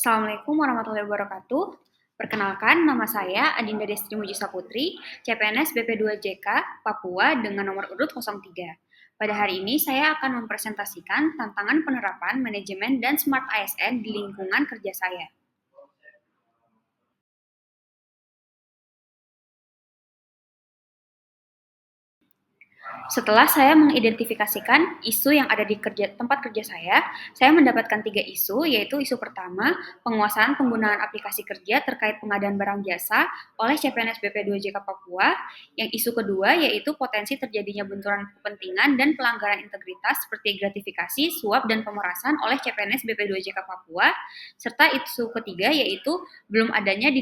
Assalamualaikum warahmatullahi wabarakatuh. Perkenalkan, nama saya Adinda Destri Mujisa Putri, CPNS BP2JK, Papua dengan nomor urut 03. Pada hari ini saya akan mempresentasikan tantangan penerapan manajemen dan Smart ASN di lingkungan kerja saya. Setelah saya mengidentifikasikan isu yang ada di tempat kerja saya mendapatkan 3 isu, yaitu isu pertama, penguasaan penggunaan aplikasi kerja terkait pengadaan barang jasa oleh CPNS BP2JK Papua. Yang isu kedua, yaitu potensi terjadinya benturan kepentingan dan pelanggaran integritas seperti gratifikasi, suap, dan pemerasan oleh CPNS BP2JK Papua. Serta isu ketiga, yaitu belum adanya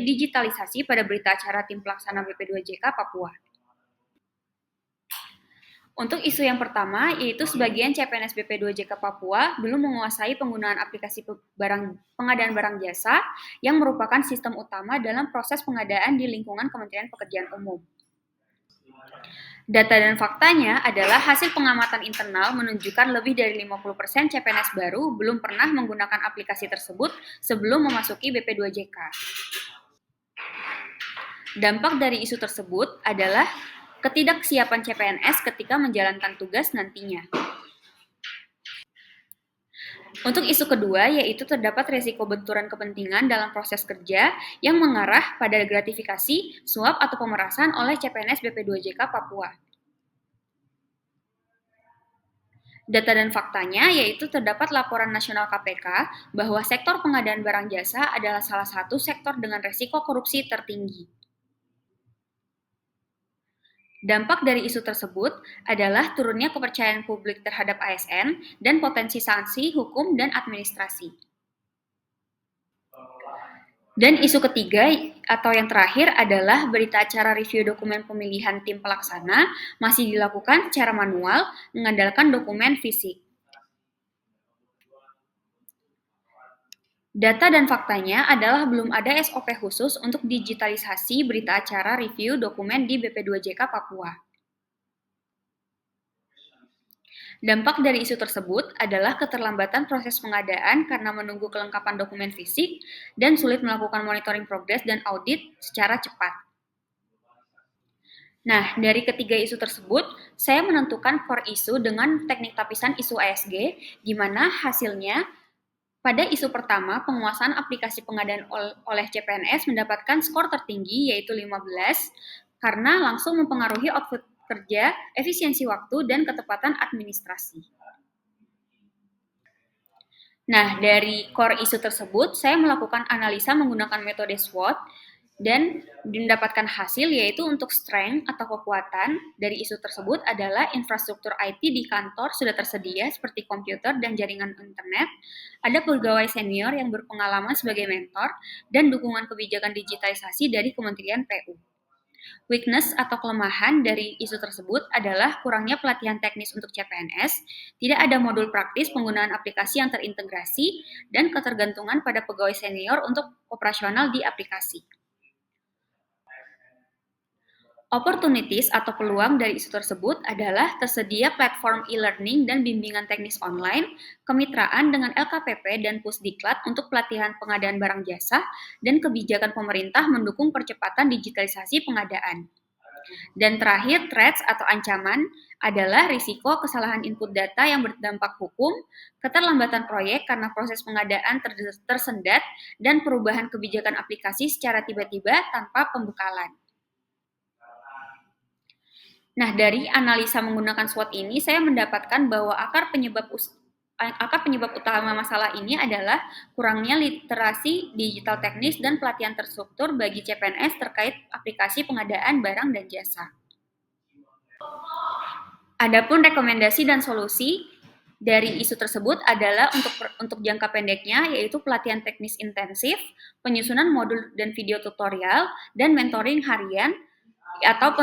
digitalisasi pada berita acara tim pelaksana BP2JK Papua. Untuk isu yang pertama, yaitu sebagian CPNS BP2JK Papua belum menguasai penggunaan aplikasi pengadaan barang jasa yang merupakan sistem utama dalam proses pengadaan di lingkungan Kementerian Pekerjaan Umum. Data dan faktanya adalah hasil pengamatan internal menunjukkan lebih dari 50% CPNS baru belum pernah menggunakan aplikasi tersebut sebelum memasuki BP2JK. Dampak dari isu tersebut adalah ketidaksiapan CPNS ketika menjalankan tugas nantinya. Untuk isu kedua, yaitu terdapat risiko benturan kepentingan dalam proses kerja yang mengarah pada gratifikasi, suap, atau pemerasan oleh CPNS BP2JK Papua. Data dan faktanya, yaitu terdapat laporan nasional KPK bahwa sektor pengadaan barang jasa adalah salah satu sektor dengan risiko korupsi tertinggi. Dampak dari isu tersebut adalah turunnya kepercayaan publik terhadap ASN dan potensi sanksi hukum dan administrasi. Dan isu ketiga atau yang terakhir adalah berita acara review dokumen pemilihan tim pelaksana masih dilakukan secara manual mengandalkan dokumen fisik. Data dan faktanya adalah belum ada SOP khusus untuk digitalisasi berita acara review dokumen di BP2JK Papua. Dampak dari isu tersebut adalah keterlambatan proses pengadaan karena menunggu kelengkapan dokumen fisik dan sulit melakukan monitoring progres dan audit secara cepat. Nah, dari ketiga isu tersebut, saya menentukan core isu dengan teknik tapisan isu ASG, di mana hasilnya pada isu pertama, penguasaan aplikasi pengadaan oleh CPNS mendapatkan skor tertinggi yaitu 15 karena langsung mempengaruhi output kerja, efisiensi waktu, dan ketepatan administrasi. Nah, dari core isu tersebut, saya melakukan analisa menggunakan metode SWOT dan mendapatkan hasil yaitu untuk strength atau kekuatan dari isu tersebut adalah infrastruktur IT di kantor sudah tersedia seperti komputer dan jaringan internet, ada pegawai senior yang berpengalaman sebagai mentor, dan dukungan kebijakan digitalisasi dari Kementerian PU. Weakness atau kelemahan dari isu tersebut adalah kurangnya pelatihan teknis untuk CPNS, tidak ada modul praktis penggunaan aplikasi yang terintegrasi, dan ketergantungan pada pegawai senior untuk operasional di aplikasi. Opportunities atau peluang dari isu tersebut adalah tersedia platform e-learning dan bimbingan teknis online, kemitraan dengan LKPP dan Pusdiklat untuk pelatihan pengadaan barang jasa, dan kebijakan pemerintah mendukung percepatan digitalisasi pengadaan. Dan terakhir, threats atau ancaman adalah risiko kesalahan input data yang berdampak hukum, keterlambatan proyek karena proses pengadaan tersendat, dan perubahan kebijakan aplikasi secara tiba-tiba tanpa pembekalan. Nah, dari analisa menggunakan SWOT ini, saya mendapatkan bahwa akar penyebab utama masalah ini adalah kurangnya literasi digital teknis dan pelatihan terstruktur bagi CPNS terkait aplikasi pengadaan barang dan jasa. Adapun rekomendasi dan solusi dari isu tersebut adalah untuk jangka pendeknya, yaitu pelatihan teknis intensif, penyusunan modul dan video tutorial, dan mentoring harian, atau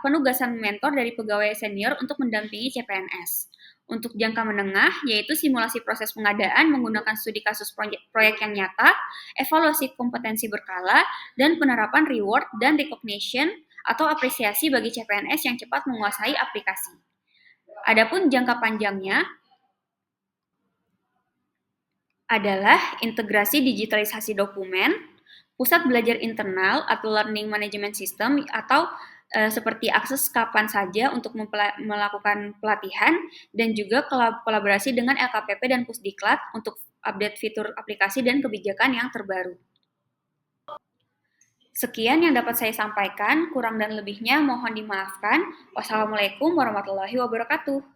penugasan mentor dari pegawai senior untuk mendampingi CPNS. Untuk jangka menengah, yaitu simulasi proses pengadaan menggunakan studi kasus proyek yang nyata, evaluasi kompetensi berkala, dan penerapan reward dan recognition atau apresiasi bagi CPNS yang cepat menguasai aplikasi. Adapun jangka panjangnya, adalah integrasi digitalisasi dokumen, pusat belajar internal atau learning management system atau seperti akses kapan saja untuk melakukan pelatihan dan juga kolaborasi dengan LKPP dan Pusdiklat untuk update fitur aplikasi dan kebijakan yang terbaru. Sekian yang dapat saya sampaikan, kurang dan lebihnya mohon dimaafkan. Wassalamualaikum warahmatullahi wabarakatuh.